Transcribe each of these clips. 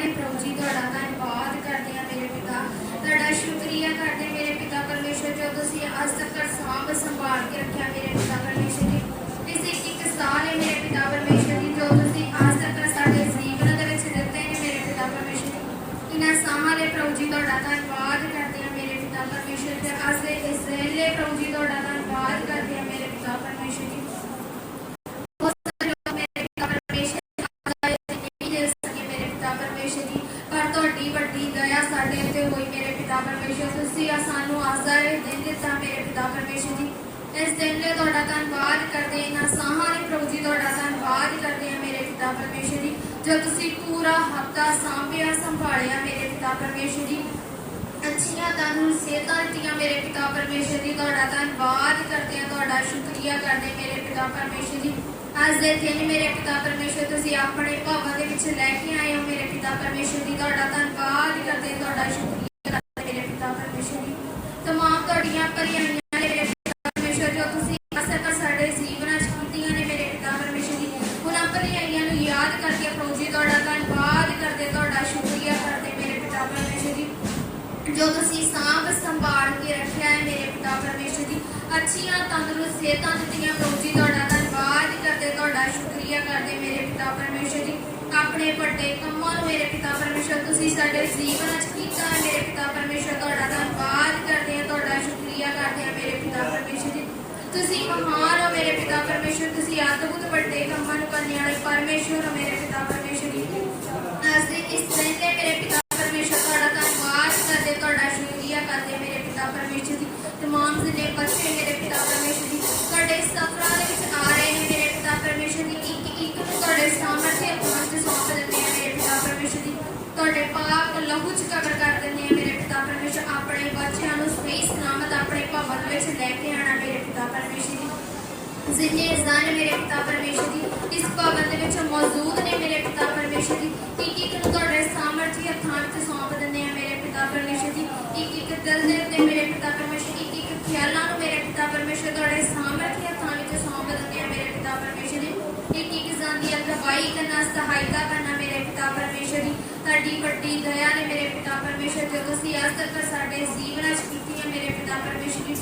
सारे प्रभु जी तुहाडा धन्नवाद करते हैं मेरे पिता, तुहाडा शुक्रिया करते मेरे पिता परमेश्वर जो तुसीं अज तक साफ संभाल के रखा मेरे पिता परमेश्वर जी। इस एक साल है मेरे पिता परमेश्वर जी जो तुसीं अज तक साडे जीवन दे विच दित्ते ने मेरे पिता परमेश्वर जी। इन्हां साहां दे प्रभु जी तुहाडा धन्नवाद करते हैं मेरे पिता परमेश्वर जी। अज दे इस वेले प्रभु जी तुहाडा धन्नवाद करते हैं मेरे पिता परमेश्वर जी। जो तुसी पूरा हफ्ता सांभिया संभालिया मेरे पिता परमेश्वर जी, अच्छियां तंदुरुस्त सेहतां दित्तियां मेरे पिता परमेश्वर जी, तुहाडा धन्नवाद करते हैं, तुहाडा शुक्रिया करते मेरे पिता परमेश्वर जी। अज दे दिन मेरे पिता परमेश्वर तुसी अपने भवन दे विच लैके आए हो मेरे पिता परमेश्वर जी, तुहाडा धन्नवाद करते तुहाडा शुक्रिया करते मेरे पिता परमेश्वर जी। तमाम तुहाडीआं भलाइयां ने मेरे पिता परमेश्वर जो तुसी असर साडे जीवन च कीतियां ने मेरे पिता परमेश्वर जी, उन्हां भलाइयां नूं याद करके प्रभु जी तुहाडा धन्नवाद करते तुहाडा शुक्रिया करते मेरे पिता परमेश्वर जी। जो तुसी सांभ संभाल के रखिया है मेरे पिता परमेश्वर जी, अच्छियां तंदुरुस्त सेहतां दित्तियां प्रभु जी तुहाडा धन्नवाद करते तुहाडा शुक्रिया करते मेरे पिता परमेश्वर जी। अपने बड़े कम्मां नूं मेरे पिता परमेश्वर तुसी साडे जीवन च कीता है मेरे पिता परमेश्वर, तुहाडा धन्नवाद करते हैं तुहाडा शुक्रिया करते हैं मेरे पिता परमेश्वर जी। तुसी महान हो मेरे पिता परमेश्वर, तुसी अद्भुत बड़े कम्मां नूं करने वाले परमेश्वर हो मेरे पिता परमेश्वर जी। अज दे इस दिन ते मेरे पिता परमेश्वर तुहाडा धन्नवाद करते तुहाडा शुक्रिया करते मेरे पिता परमेश्वर जी। तमाम जिन्ने बच्चे मेरे पिता परमेश्वर जी तुहाडे सफरां दे विच आ रहे हैं मेरे पिता परमेश्वर जी, एक नूं तुहाडे सामर्थ्य हत्थां च सौंप दिंदे हैं मेरे पिता परमेश्वर जी। तुहाडे पाक लहू च कवर कर दिंदे हैं मेरे पिता परमेश्वर, अपने बच्चों नूं सही सलामत अपने भवन विच लैके आना मेरे पिता परमेश्वर जी। जिन्ने जन मेरे पिता परमेश्वर जी इस भवन दे विच मौजूद ने मेरे पिता परमेश्वर जी, एक नूं तुहाडे सामर्थ्य हत्थां च सौंप दिंदे हैं मेरे पिता परमेश्वर जी। एक दिल दे उत्ते मेरे पिता परमेश्वर, एक ख्यालां नूं मेरे पिता परमेश्वर तुहाडे सामर्थ्य हत्थां विच सौंप दिंदे हैं मेरे पिता परमेश्वर जी। एक जन दी अगवाई करना सहायता करना मेरे पिता परमेश्वर जी, तुहाडी वड्डी दया ने मेरे पिता परमेश्वर जो तुसीं अज तक साडे जीवन च कीती है मेरे पिता परमेश्वर जी।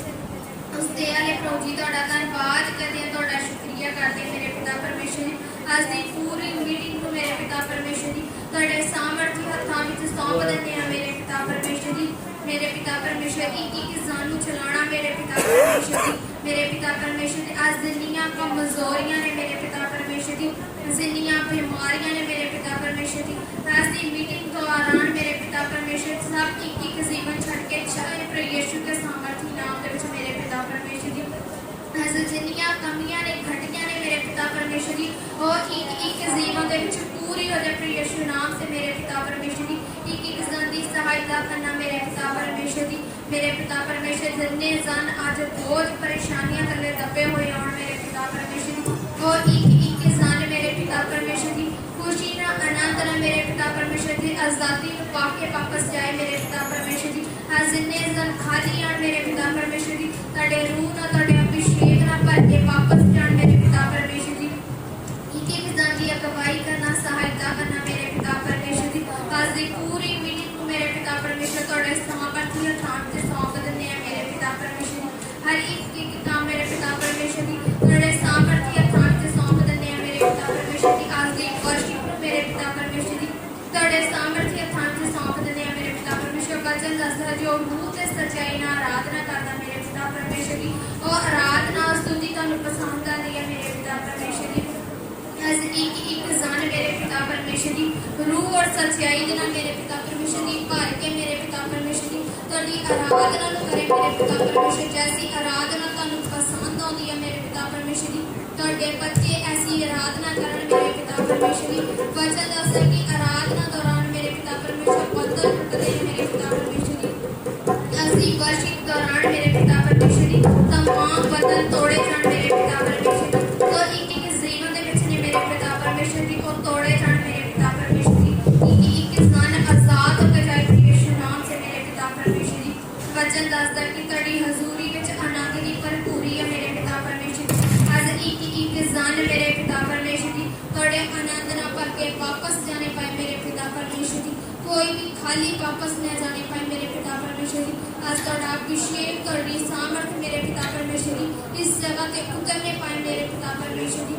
उस दया ने प्रभु जी तुहाडा धन्नवाद करते हैं तुहाडा शुक्रिया करते मेरे पिता परमेश्वर जी। अज दी पूरी मीटिंग नूं मेरे पिता परमेश्वर जी तुहाडे सामर्थ्य हत्थां विच सौंप दिंदे हैं मेरे पिता परमेश्वर जी। मेरे पिता परमेश्वर एक जानू चलाना मेरे पिता परमेश्वर जी, मेरे पिता परमेश्वर जी। अज जिन्नियां कमजोरियां ने मेरे पिता परमेश्वर जी, जिन्नियां बीमारियां ने मेरे पिता परमेश्वर जी, अज दी मीटिंग दौरान मेरे पिता परमेश्वर सब एक जीवन छड़ के चाहे प्रभु यीशु के सामर्थ्य नाम दे विच मेरे पिता परमेश्वर जी। अज जिन्नियां कमियां ने घटियां ने मेरे पिता परमेश्वर जी और एक जीवन दे विच पूरी हो जाए प्रभु यीशु नाम से मेरे पिता परमेश्वर जी। एक जन की सहायता करना मेरे पिता परमेश्वर जी, मेरे पिता परमेश्वर जिन्ने जन अज बोझ परेशानियां थले दबे हुए होण मेरे पिता परमेश्वर जी, और एक जन मेरे पिता परमेश्वर जी खुशी ना आनंद ना मेरे पिता परमेश्वर जी आजादी नूं पाके वापस जाए मेरे पिता परमेश्वर जी। अज जिन्ने जन खाली आण मेरे पिता परमेश्वर जी तुहाडे रूह ना तुहाडे अभिषेक ना भर के वापस जाण मेरे पिता परमेश्वर जी। एक जन की अगवाई करना सहायता करना मेरे पिता परमेश्वर जी। अज दी पूरी मीटिंग को मेरे पिता परमेश्वर तुहाडे सामर्थ्य हत्थां च सौंप दिंदे हैं मेरे पिता परमेश्वर जी। हर एक काम मेरे पिता परमेश्वर जी तुहाडे सामर्थ्य हत्थां च सौंप दिंदे हैं मेरे पिता परमेश्वर जी। अज दी वर्शिप नूं मेरे पिता परमेश्वर जी तुहाडे सामर्थ्य हत्थां च सौंप दिंदे हैं मेरे पिता परमेश्वर। वचन दसदा जो रूह ते सच्चाई नाल आराधना करदा मेरे पिता परमेश्वर जी, और आराधना स्तुति तुहानूं पसंद आंदी है मेरे पिता परमेश्वर जी। अज एक जन मेरे पिता परमेश्वर जी रूह और सच्चाई दे नाल मेरे पिता परमेश्वर जी भर के मेरे पिता परमेश्वर जी तुहाडी आराधना नूं करे मेरे पिता परमेश्वर। जैसी आराधना तुहानूं पसंद आउंदी है मेरे पिता परमेश्वर जी, तुहाडे बच्चे ऐसी आराधना करन मेरे पिता परमेश्वर जी। वचन दसदा कि आराधना दौरान मेरे पिता परमेश्वर बदल टुटदे ने मेरे पिता परमेश्वर जी। असीं वर्शिप दौरान मेरे पिता परमेश्वर जी तमाम बदल तोड़े जाण मेरे पिता परमेश्वर जी, तो एक जीवन दे विच ने मेरे पिता परमेश्वर जी को तोड़े जाण मेरे पिता परमेश्वर जी। एक जन आजाद होकर जाए यीशु नाम से मेरे पिता परमेश्वर जी। वचन दसदा कि तुहाडी हजूरी विच आनंद दी भरपूरी है मेरे पिता परमेश्वर जी। अज एक जन मेरे पिता परमेश्वर जी तुहाडे आनंद ना भर के वापस जाने पाए मेरे पिता परमेश्वर जी। कोई भी खाली वापस न जाने पाए मेरे पिता परमेश्वर जी। आज तुहाडा अभिषेक तुहाडी सामर्थ मेरे पिता परमेश्वर जी इस जगह ते उतरने पाए मेरे पिता परमेश्वर जी।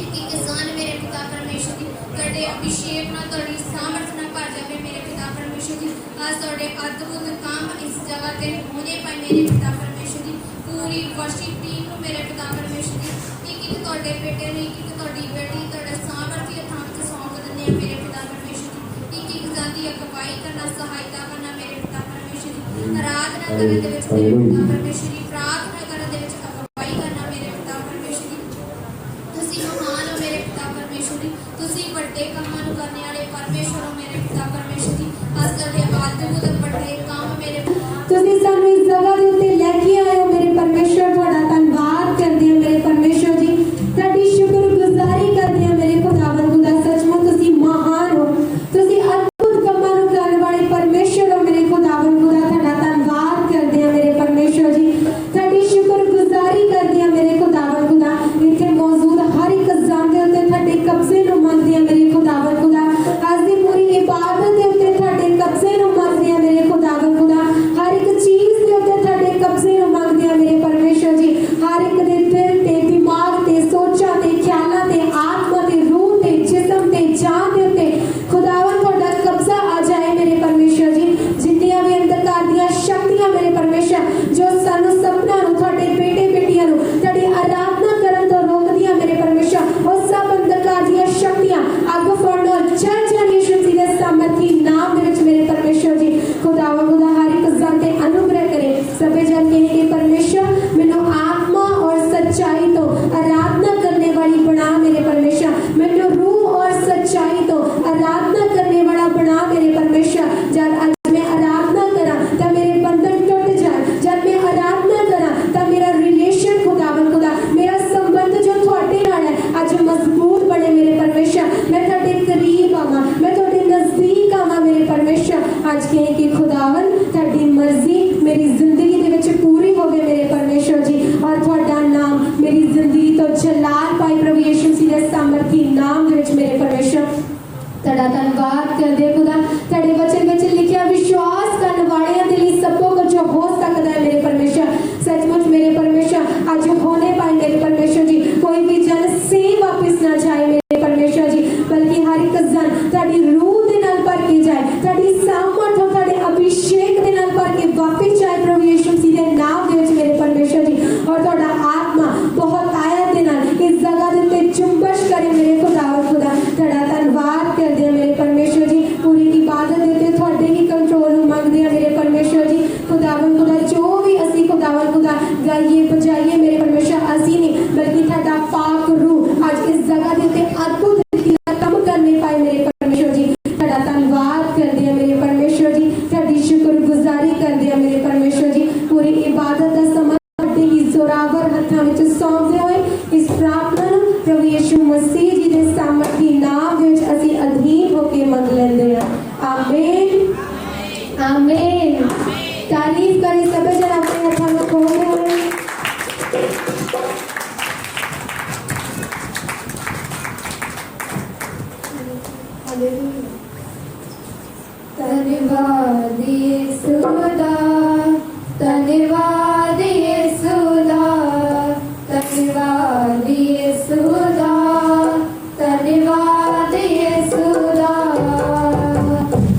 एक एक इंसान मेरे पिता परमेश्वर जी तुहाडे अभिषेक नाल तुहाडी सामर्थ नाल भर जावे मेरे पिता परमेश्वर जी। आज तुहाडे अद्भुत काम इस जगह ते होने पाए मेरे पिता परमेश्वर जी। पूरी वर्शिप टीम नूं मेरे पिता परमेश्वर जी एक एक तुहाडे बेटे नूं एक एक तुहाडी बेटी तुहाडा सामर्थी हत्थां विच सौंप दिंदे आ मेरे पिता परमेश्वर जी। एक एक जाति अगवाई करना सहायता करना मेरे पिता परमेश्वर जी। आराधना करने दे विच मेरे पिता परमेश्वर जी प्रार्थना करने दे विच अगवाई करना मेरे पिता परमेश्वर जी। तुसीं महान हो मेरे पिता परमेश्वर जी। तुसीं वड्डे कामां नूं करने वाले परमेश्वर हो मेरे पिता परमेश्वर जी। अज तुहाडे अद्भुत वड्डे काम मेरे तुसीं सानूं इस जगह दे उत्ते लैके आए हो मेरे परमेश्वर। तुहाडा धन्नवाद करदे हां मेरे परमेश्वर जी। तुहाडी शुक्रगुजारी करदे हां मेरे खुदावंद खुदा। सचमुच तुसीं महान हो, तुसीं अद्भुत कामां नूं करन वाले परमेश्वर हो मेरे खुदावंद खुदा। तुहाडा धन्नवाद करदे हां मेरे परमेश्वर जी। तुहाडी शुक्रगुजारी करदे हां मेरे खुदावंद खुदा। इत्थे मौजूद हर एक जान दे उत्ते तुहाडे कब्जे नूं मंगदे हां मेरे खुदावंद खुदा। अज दी पूरी इबादत दे उत्ते तुहाडे कब्जे नूं मंगदे हां मेरे खुदावंद खुदा। हर एक चीज दे उत्ते तुहाडे कब्जे नूं मंगदे हां मेरे परमेश्वर जी। हर एक दे दिल ते दिमाग ते सोचां ते ख्यालां ते आत्मा ते रूह ते जिस्म ते जान दे उत्ते खुदावंद तुहाडा कब्जा आ जाए मेरे परमेश्वर जी। जिन्नियां भी अंधकार दियां शक्तियां मेरे परमेश्वर जो सानू सपना नूं तुहाडे बेटे बेटियां नूं तुहाडी आराधना करन तो रोकदियां मेरे परमेश्वर और सब अंधकार दियां शक्तियां अग फड़न और जल जल यीशु मसीह दे सामर्थी नाम दे विच मेरे परमेश्वर जी। खुदावंद खुदा हर एक जन ते अनुग्रह करे। सबे जन कहेंगे परमेश्वर मैनू आत्मा और सच्चाई तो आराधना करने वाली बना मेरे परमेश्वर। मैनू रूह और सच्चाई तो आराधना करने वाला बना मेरे परमेश्वर। जब आज मैं आराधना करा तो मेरे बंधन टूट जाए। जब मैं आराधना करा तो मेरा रिलेशन खुदावंद खुदा मेरा संबंध जो थोड़े नाल है आज मजबूत बने मेरे परमेश्वर। मैं थोड़े करीब आवा, मैं थोड़े नजदीक आवा मेरे परमेश्वर। आज कहें कि खुदावंद थोड़ी मर्जी मेरी जिंदगी दे विच पूरी होवे मेरे परमेश्वर जी और थोड़ा नाम मेरी जिंदगी तो जलाल पाए प्रभु यीशु मसीह दे सामर्थी नाम दे विच मेरे परमेश्वर। तुहाडा धन्नवाद करदे खुदा। तुहाडे वचन विच लिखिया विश्वास करन वालियां दे लई सब कुछ हो सकदा है मेरे परमेश्वर। सचमुच मेरे परमेश्वर आज होने पाए मेरे परमेश्वर जी। कोई भी जन से वापस ना जाए मेरे परमेश्वर जी बल्कि हर एक जन तुहाडी रूह दे नाल भर के जाए, तुहाडी सामर्थ और तुहाडे अभिषेक दे नाल भर के वापस जाए प्रभु यीशु मसीह दे नाम दे विच मेरे परमेश्वर जी। और तुहाडा आत्मा बहुत आयत दे नाल इस जगह दे उत्ते जुम्बश करे मेरे खुदावंद खुदा। तुहाडा धन्नवाद करदे हां मेरे परमेश्वर जी। पूरी इबादत दे उत्ते तुहाडे ही कंट्रोल नूं मंगदे हां मेरे परमेश्वर जी। खुदावंद खुदा जो भी असीं खुदावंद खुदा गाइए बजाइए मेरे परमेश्वर असीं नहीं बल्कि तुहाडा पाक रूह आज इस जगह दे उत्ते अद्भुत काम करने पाए मेरे परमेश्वर जी। तुहाडा धन्नवाद करदे हां मेरे परमेश्वर जी। तुहाडी शुक्रगुजारी करदे हां मेरे परमेश्वर जी। पूरी इबादत दा समा तुहाडे ही जोरावर हत्थां विच सौंपदे होए इस प्रार्थना नूं प्रभु यीशु मसीह जी दे सामर्थी नाम दे विच असीं अधीन होके मंग लैंदे हां। आमीन आमीन। तारीफ करें सब जन अपने हत्थां नूं खोलदे होए। धन्यवाद यीशुदा, धन्यवाद यीशुदा, धन्यवाद यीशुदा, धन्यवाद यीशुदा।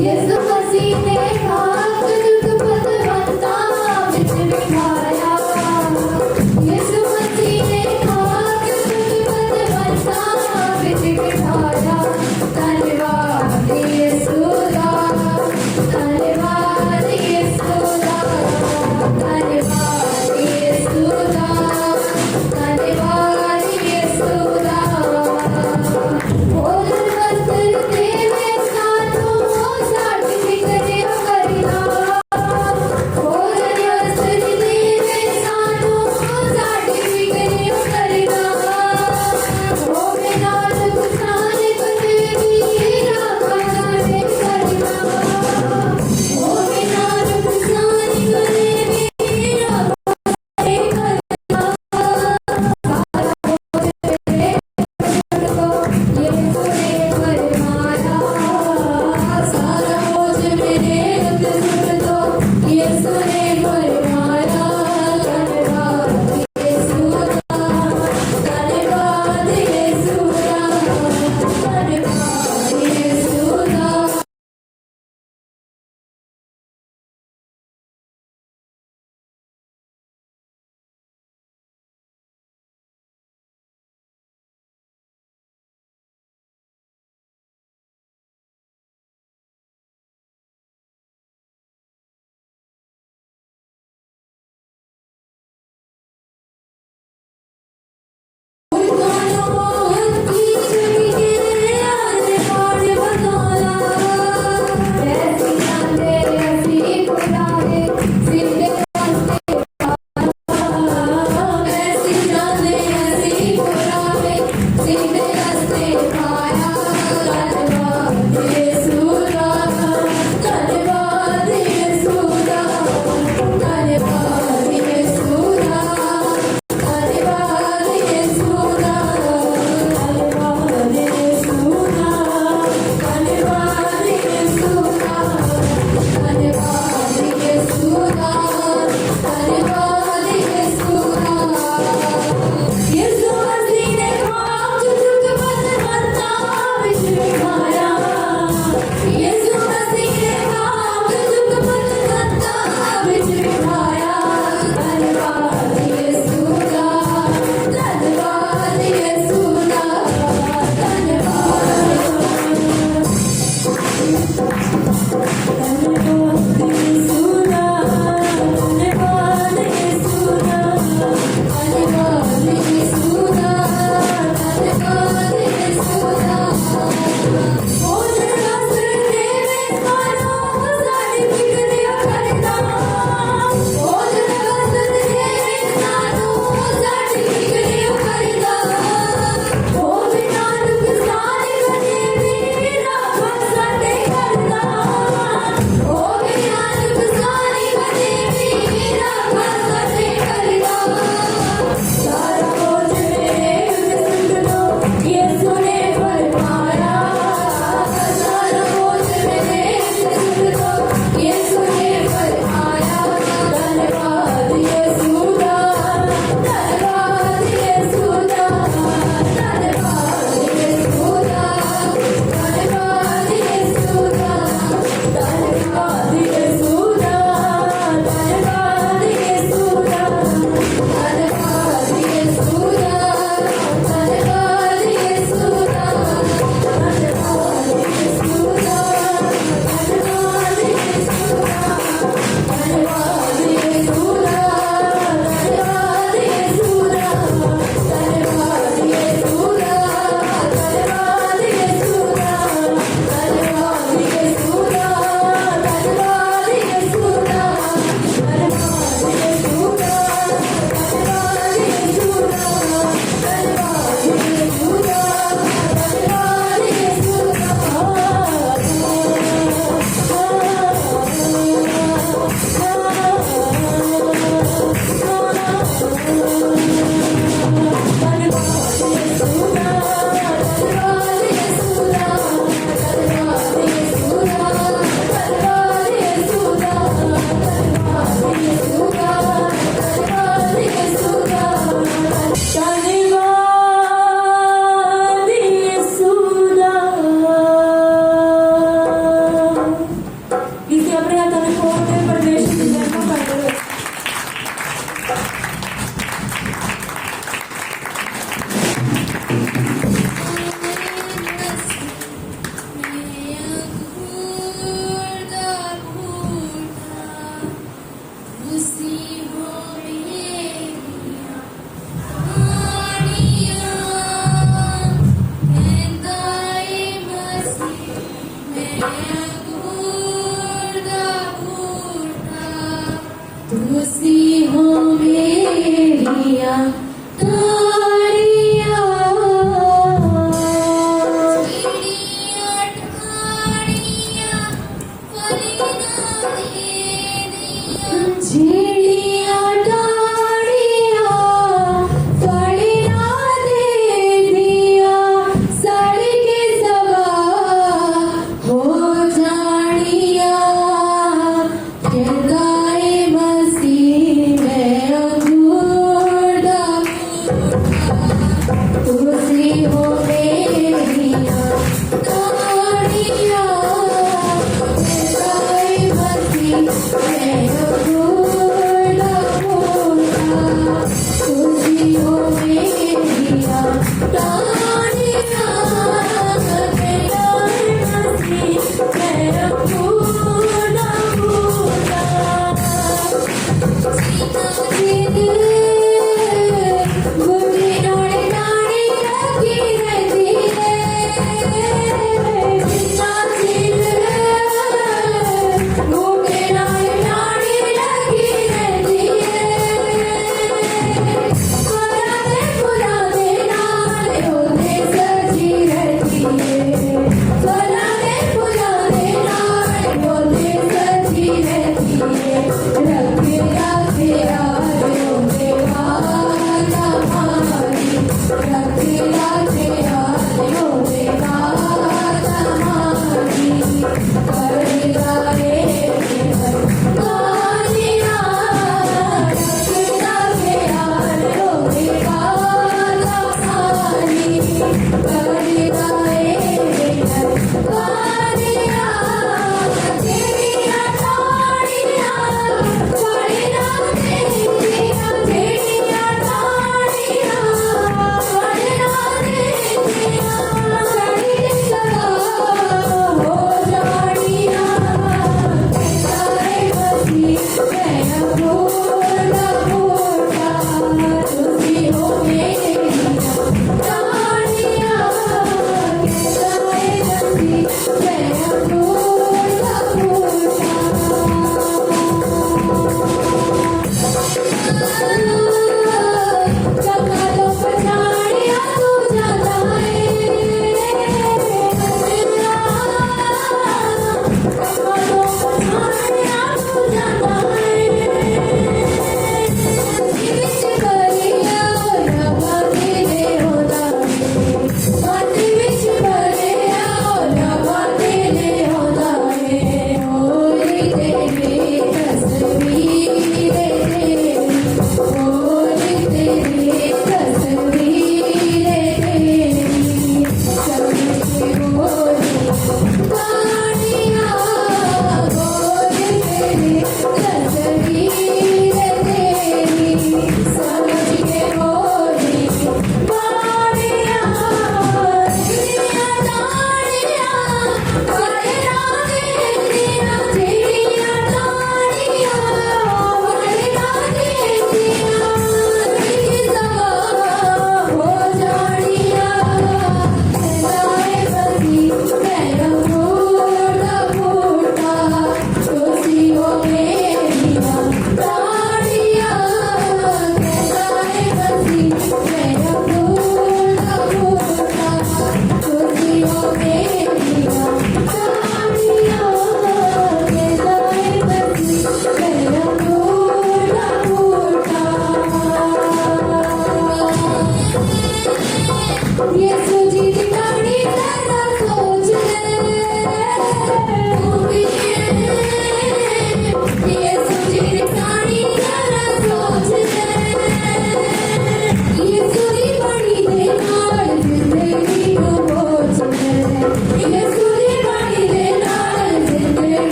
यीशु मसीह ने खाक दुख पतवंता विच बिठाया। यीशु मसीह ने खाक दुख पतवंता विच बिठाया। धन्यवाद यीशुदा, धन्यवाद यीशुदा। ਜਿਹੜੀਆਂ ਟਾਹਣੀਆਂ ਫਲੀਆਂ ਦੇਦੀਆਂ ਸੜ ਕੇ ਸਵਾ ਹੋ ਜਾਣੀਆਂ ਫਿਰਦਾ ਏ ਮਸੀਹ ਮੈਂ ਅੰਗੂਰ ਦਾ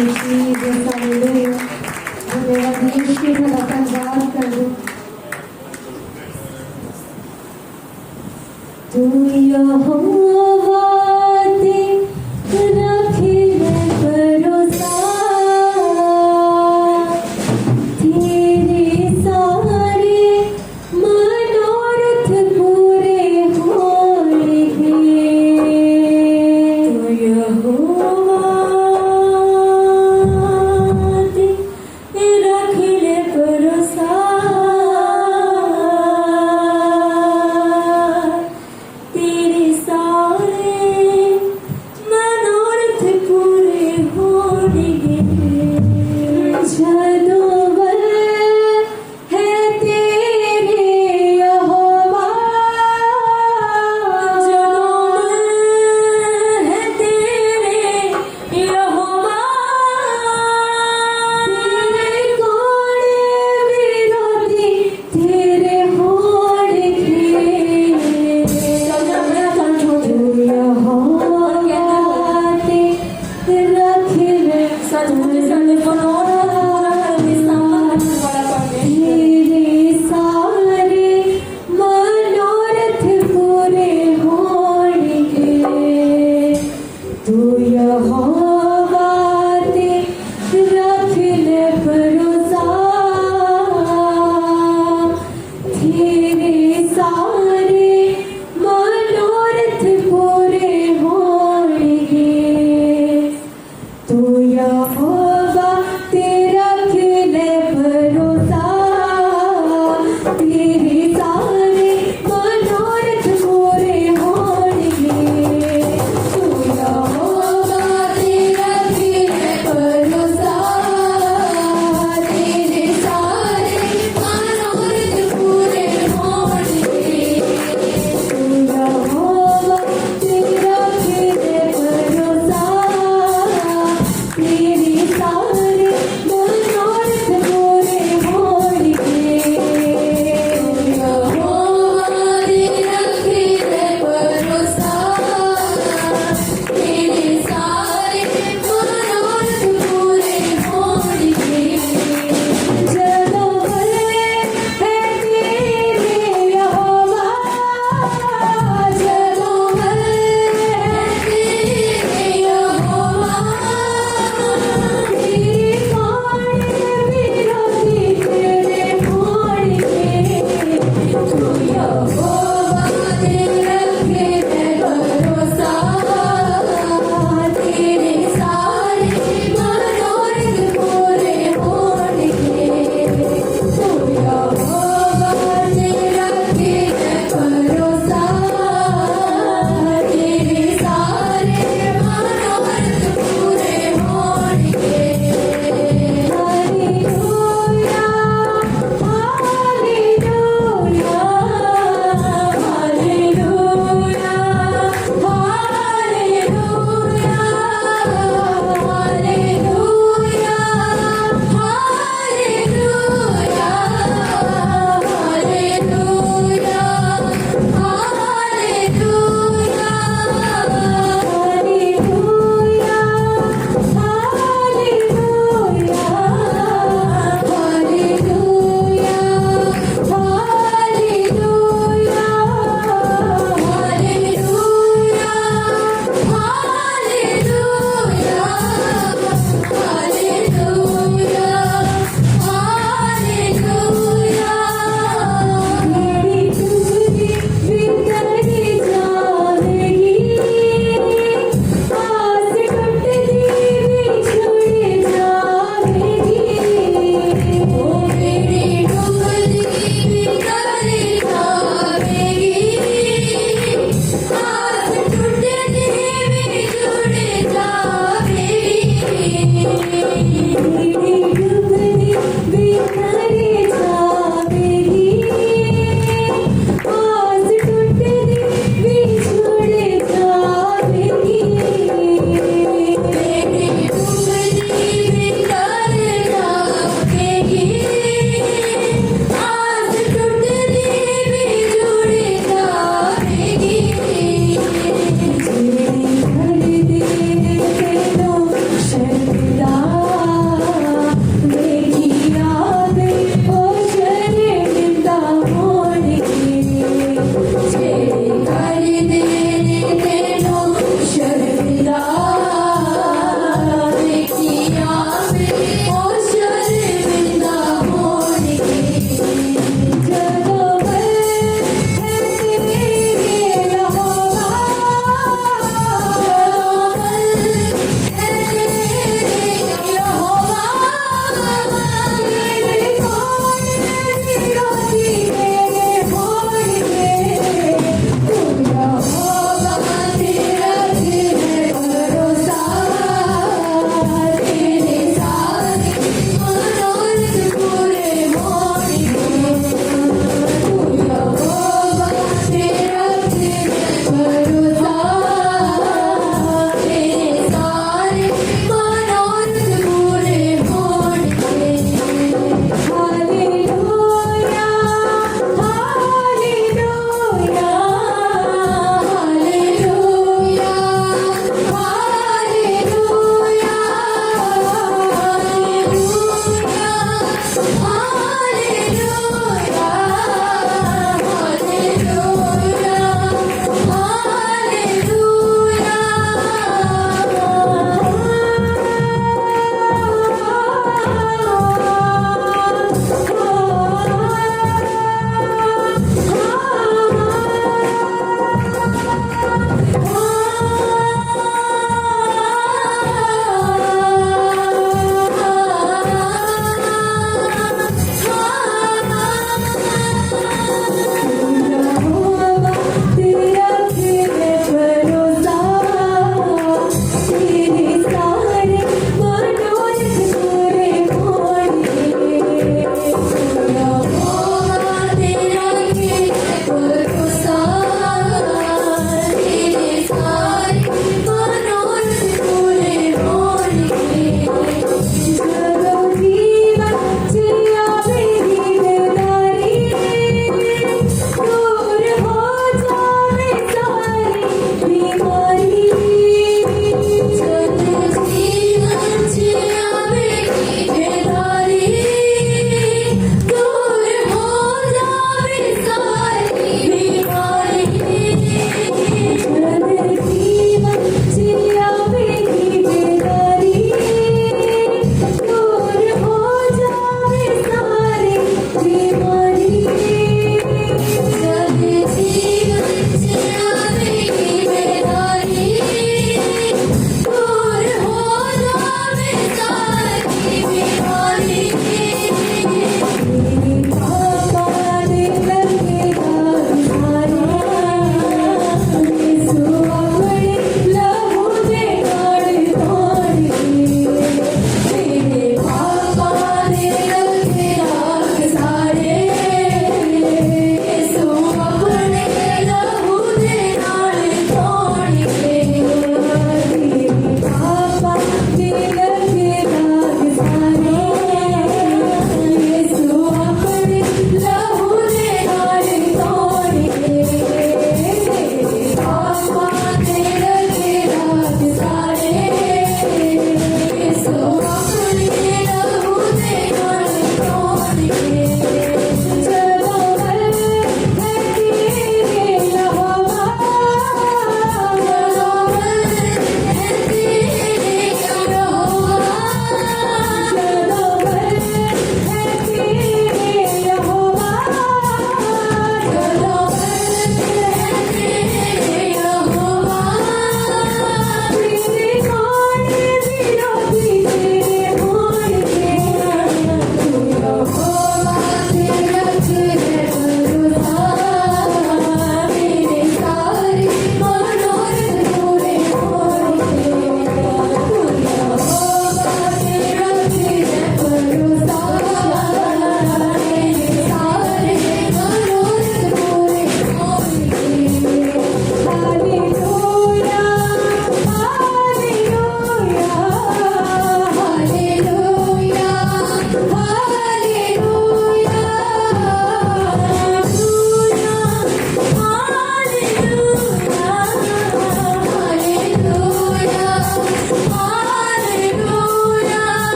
Jesus, hallelujah. धन्यवाद यीशु, थोड़ा धन्यवाद कर दो। तू यहोवा ते रखिले भरोसा, तेरे सारे मनोरथ पूरे होंगे। तू यहोवा ते रखिले भरोसा, तेरे सारे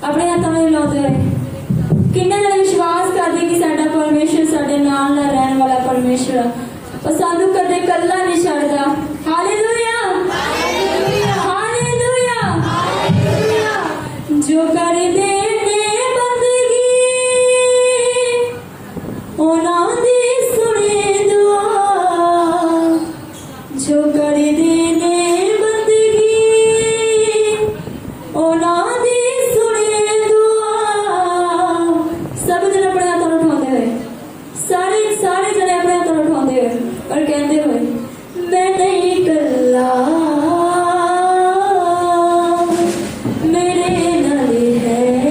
अपने हाथों में हिलाते हुए किन्ने जने विश्वास करते कि साडा परमेश्वर साडे नाल ना रहने वाला परमेश्वर है और सानू कदे कल्ला नहीं छड्डदा। Hallelujah hallelujah hallelujah. जो कर दे ने बंदगी उन्हां दी सुने दुआ, जो कर दे ने बंदगी उन्हां दी सुने दुआ। सब जने अपने हाथों ਨੂੰ उठाते हुए सारे जने अपने हाथों ਨੂੰ उठाते हुए और कहते हुए मैं नहीं कल्ला मेरे नाल है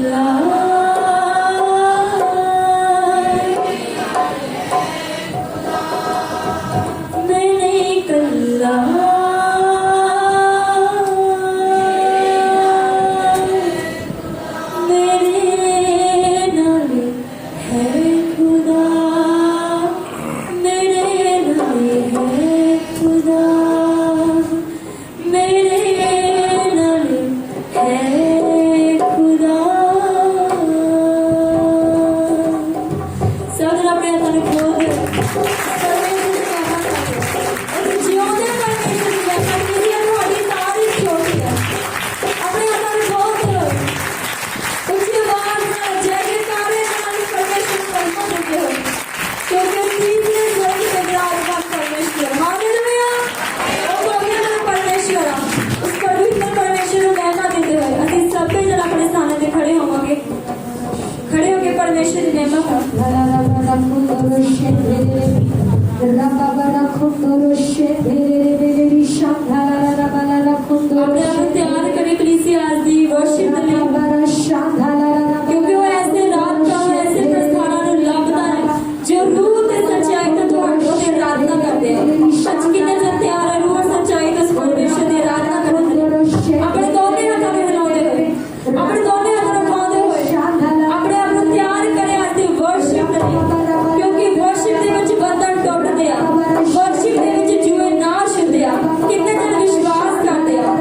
कल्ला मैं नहीं कल्ला मेरे नाल है खुदा मेरे नाल है खुदा मेरे नाल है खुदा सब अपने हाथों में खोल दे जियोंदे परमेश्वर की महिमा कीती है ਤੁਹਾਡੀ ਸਾਰੀ ਛੋਟੀ ਹੈ अपने हाथों में खोल दो उच्ची आवाज में जय जयकारे नाल परमेश्वर को महिमा देते हो क्योंकि तीसरे स्वर्ग पे विराजमान परमेश्वर हालेलुया वो पवित्र परमेश्वर उस पवित्र परमेश्वर को महिमा देते हुए ਅਸੀਂ ਸਭੇ ਜਨ ਆਪਣੇ ਸਥਾਨਾਂ ਤੇ ਖੜੇ ਹੋਵਾਂਗੇ खड़े होके परमेश्वर की महिमा करो अपने आप को तैयार करें कलीसिया आज दी वर्शिप के लिए क्योंकि वो ऐसे रात का ऐसे प्रस्थानों ਨੂੰ ਲੱਭਦਾ ਹੈ जो रूह ਤੇ सच्चाई ਤੋਂ ਤੁਹਾਡੇ आराधना करते हैं सच कितने जन तैयार है रूह और सच्चाई ਤੋਂ परमेश्वर की आराधना करने के लिए अपने दोनों हाथों में हिलाते हुए अपने दोनों हाथों में उठाते हुए अपने आप को तैयार करें आज दी वर्शिप क्योंकि वर्शिप ਦੇ ਵਿੱਚ ਬੰਧਨ ਟੁੱਟਦੇ ਆ वर्शिप ਦੇ ਵਿੱਚ ਜੂਏ ਨਾਸ਼ ਹੁੰਦੇ ਆ ਕਿੰਨੇ ਜਨ ਵਿਸ਼ਵਾਸ ਕਰਦੇ ਆ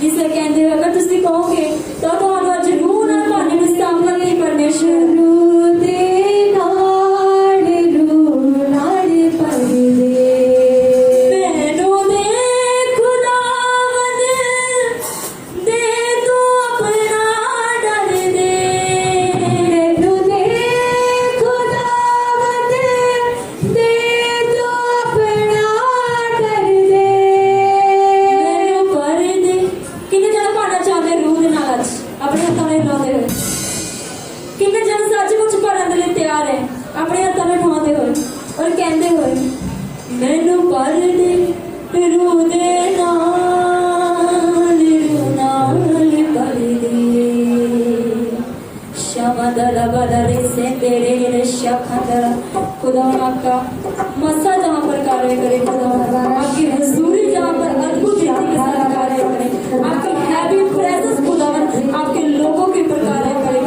जिसे कहते हैं अगर तुम कहोगे तो ਤੁਹਾਨੂੰ ਜ਼ਰੂਰ ਨਾ ਭਾਣੇ ਨੂੰ ਸਥਾਪਨਾ ਦੀ ਪਰਮੇਸ਼ਰ ਰੂ ਦੇ ਨਾਲ ਪਰਦੇ ਮੈਨੂੰ ਦੇ ਖੁਦਾਵੰਦ ਦੇ ਤੂੰ ਆਪਣਾ ਡਰ ਦੇ ਮੈਨੂੰ ਦੇ ਖੁਦਾਵੰਦ ਦੇ ਤੂੰ ਆਪਣਾ ਡਰ ਦੇ ਮੈਨੂੰ ਪਰ ਦੇ ਕਿੰਨੇ ਜਣਾ ਪਾਣਾ ਚਾਹਦੇ रूह ਦੇ ਨਾਲ ਅੱਜ ਆਪਣੇ ਹੱਥਾਂ ਨਾਲ ਲਾਉਂਦੇ ਹੋਏ ਕਿੰਨੇ ਜਣ ਸੱਚਮੁੱਚ ਪੜਨ ਦੇ ਲਈ ਤਿਆਰ ਹੈ ਆਪਣੇ ਹੱਥਾਂ ਨਾਲ ਉਠਾਉਂਦੇ ਹੋਏ ਔਰ ਕਹਿੰਦੇ ਹੋਏ ਮੈਨੂੰ ਪਰ ਦੇ रूह ਦੇ ਨਾਲ ਪਰ ਦੇ शमदला बदले से तेरे रक्षा खतरा खुदा आपका मसा जहाँ पर कार्य करे खुदा आपकी हजूरी जहाँ पर अद्भुत रीति के साथ कार्य करे आपकी हैवी प्रेजेंस खुदा आपके लोगों के ऊपर कार्य करे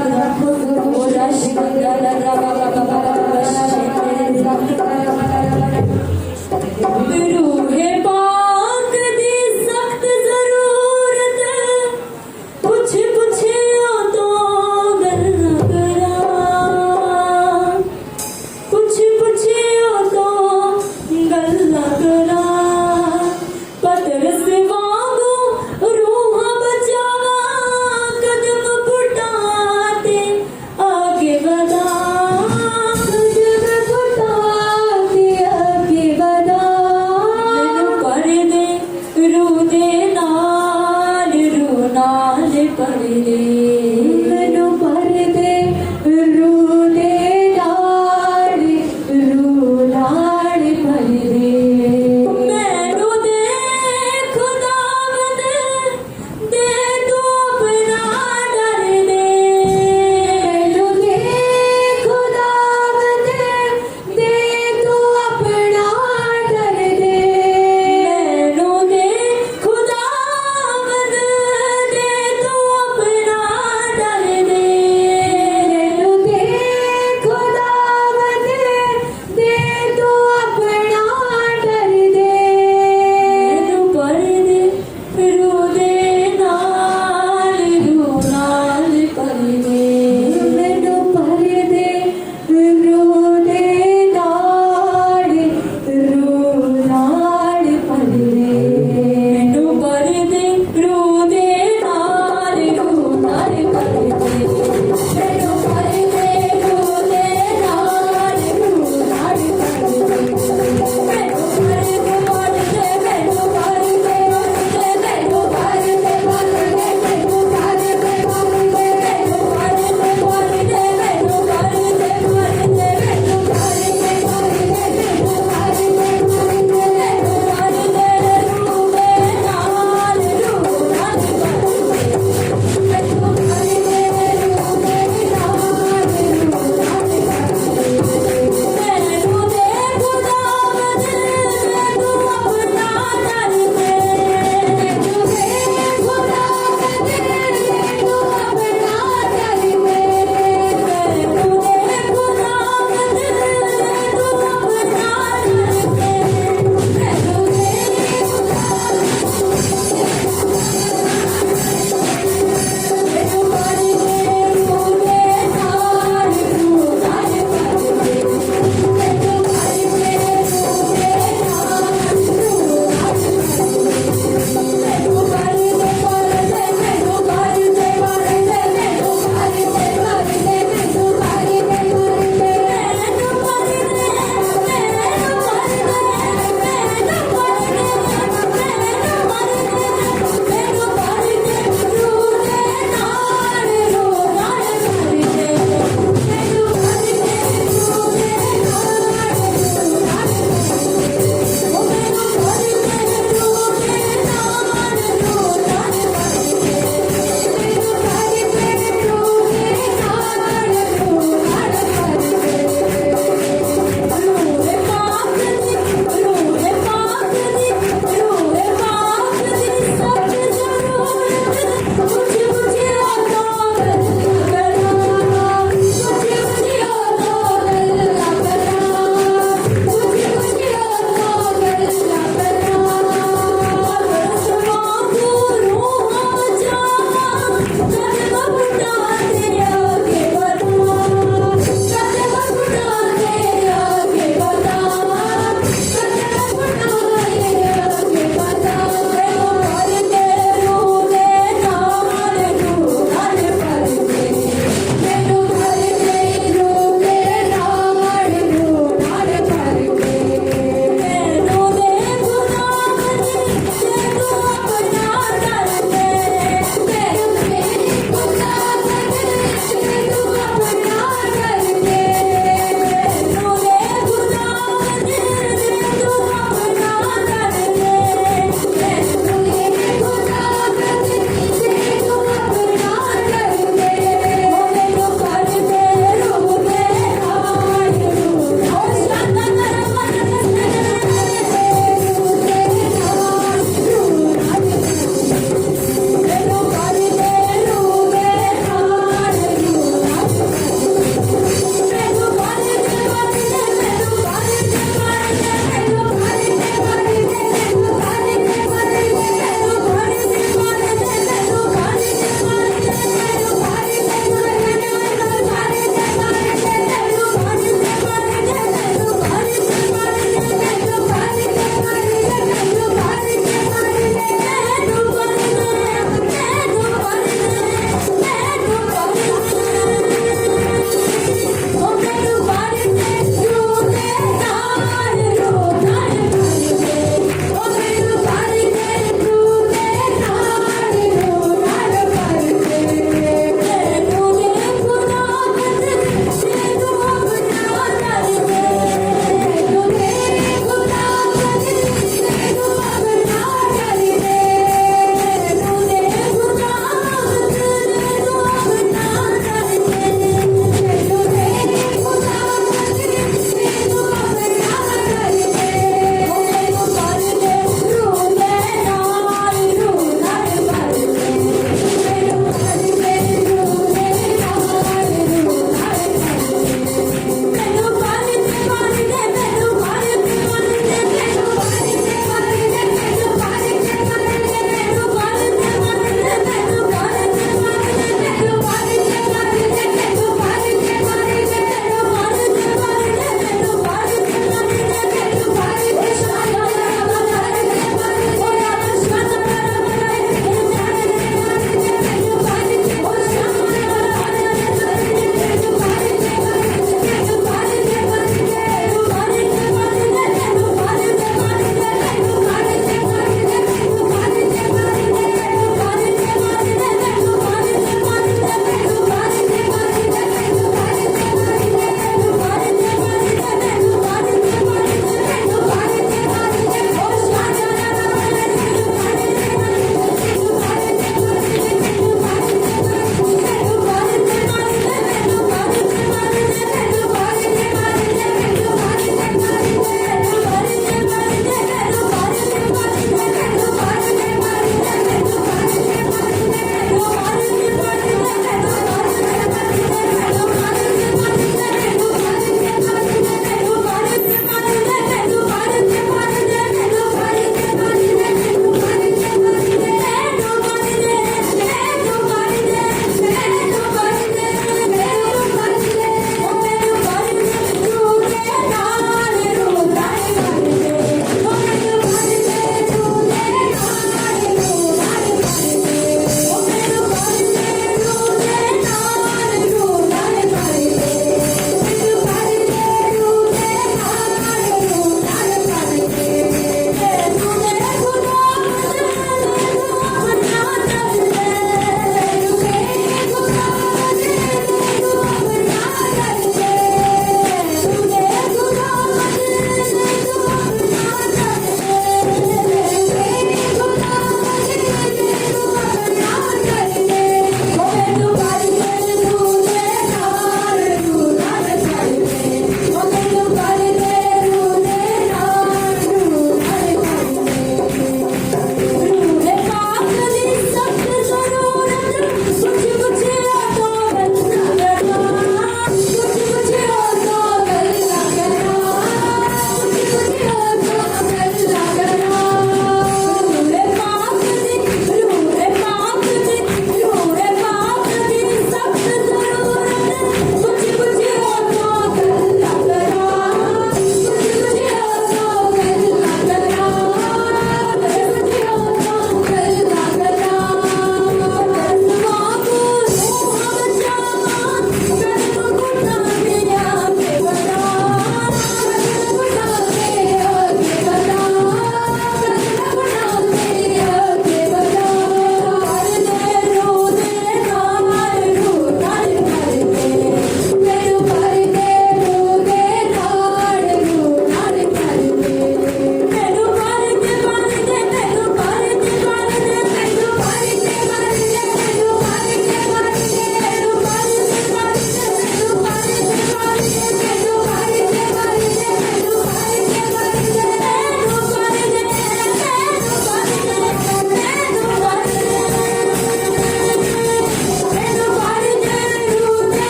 खुदा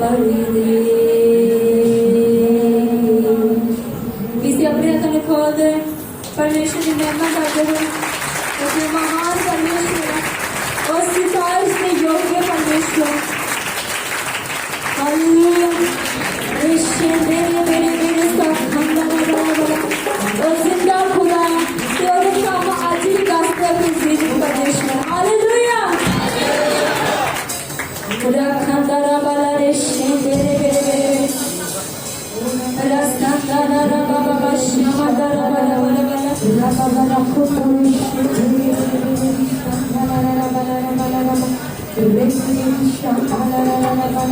पर्दे इसे अपने हाथों में खोल दे परमेश्वर की महिमा करते हुए उसने महान परमेश्वर और सिताइश के योग्य परमेश्वर हालेलुया ऋषि मेरे साथ हम और जिंदा खुदा तेरे काम आज ही करते अपनी जिंदगी परमेश्वर हालेलुया रखंदरा बाला ऋषि मेरे रस्तंदरा बाबा श्यामदरा बाला बाला बाला बाबा रखो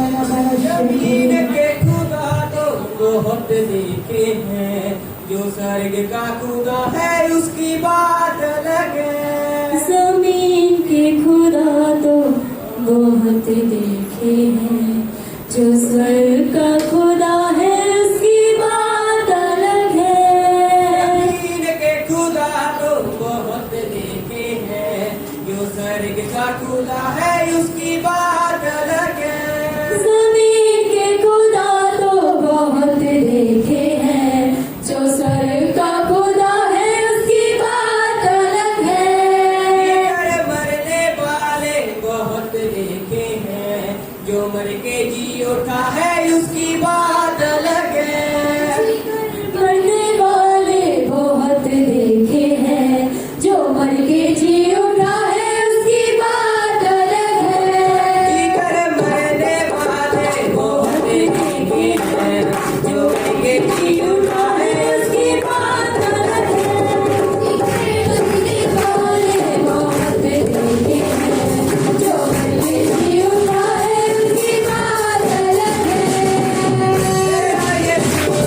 जमीन के खुदा तो बहुत देखे हैं जो स्वर्ग का खुदा है उसकी बात अलग है जमीन के खुदा तो बहुत देखे हैं जो स्वर्ग का खुदा है उसकी बात अलग है जमीन के खुदा तो बहुत देखे हैं जो स्वर्ग का खुदा है उसकी बात अलग है जमीन के खुदा तो बहुत देखे हैं जो स्वर्ग का खुदा है उसकी बात अलग है मरने वाले बहुत देखे हैं जो मर के जी उठा है उसकी बात अलग है मरने वाले बहुत देखे हैं जो मर के जी उठा है उसकी बात अलग है मरने वाले बहुत देखे हैं जो मर के जी उठा है उसकी बात अलग है मरने वाले बहुत देखे हैं जो मर के जी उठा है उसकी बात अलग है तेरा यीशु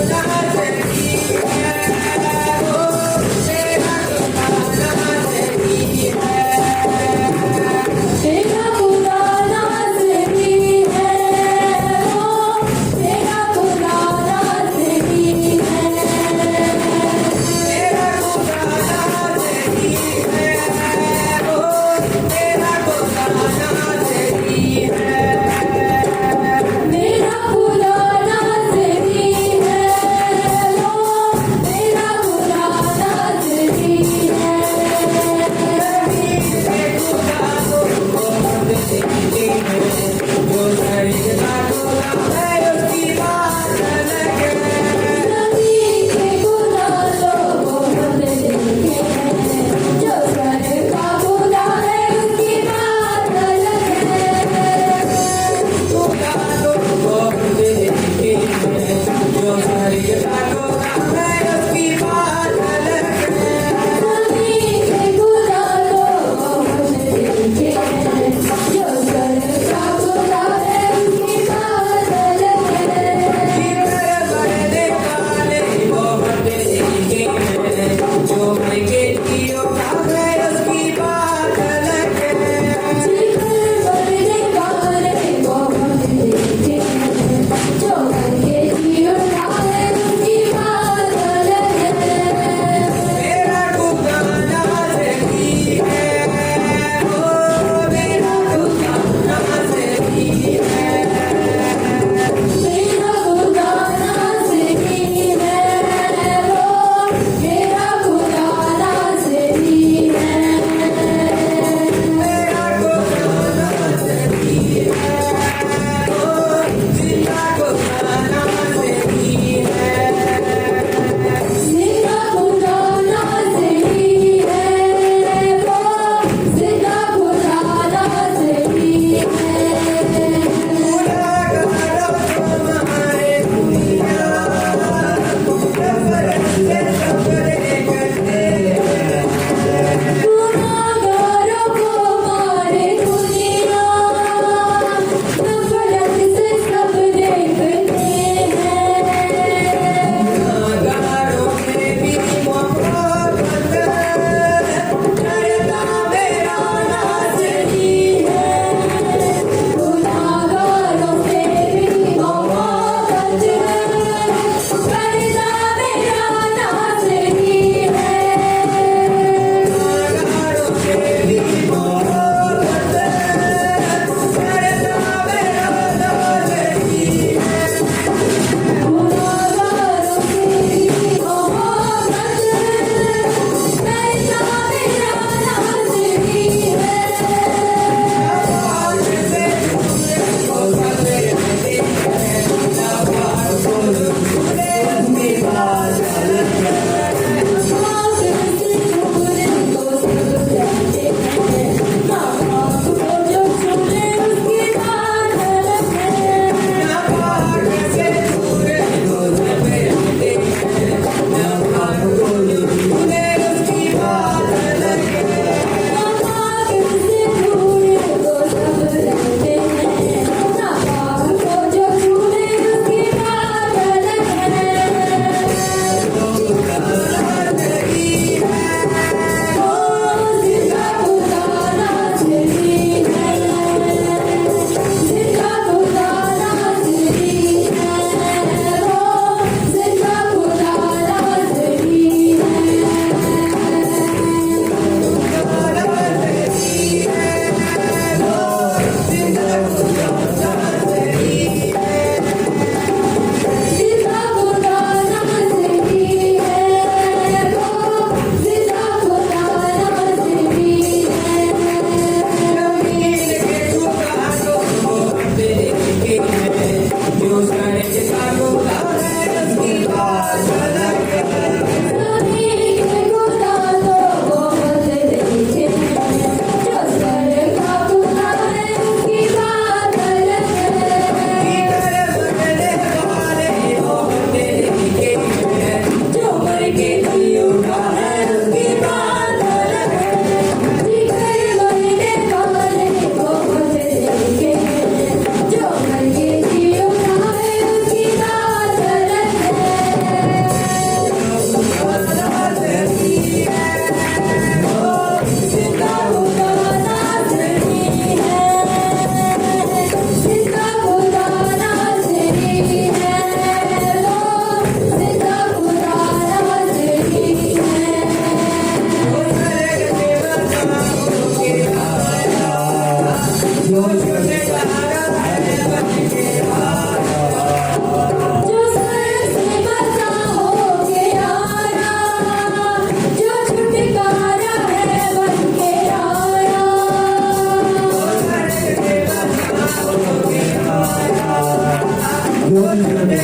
बोल दे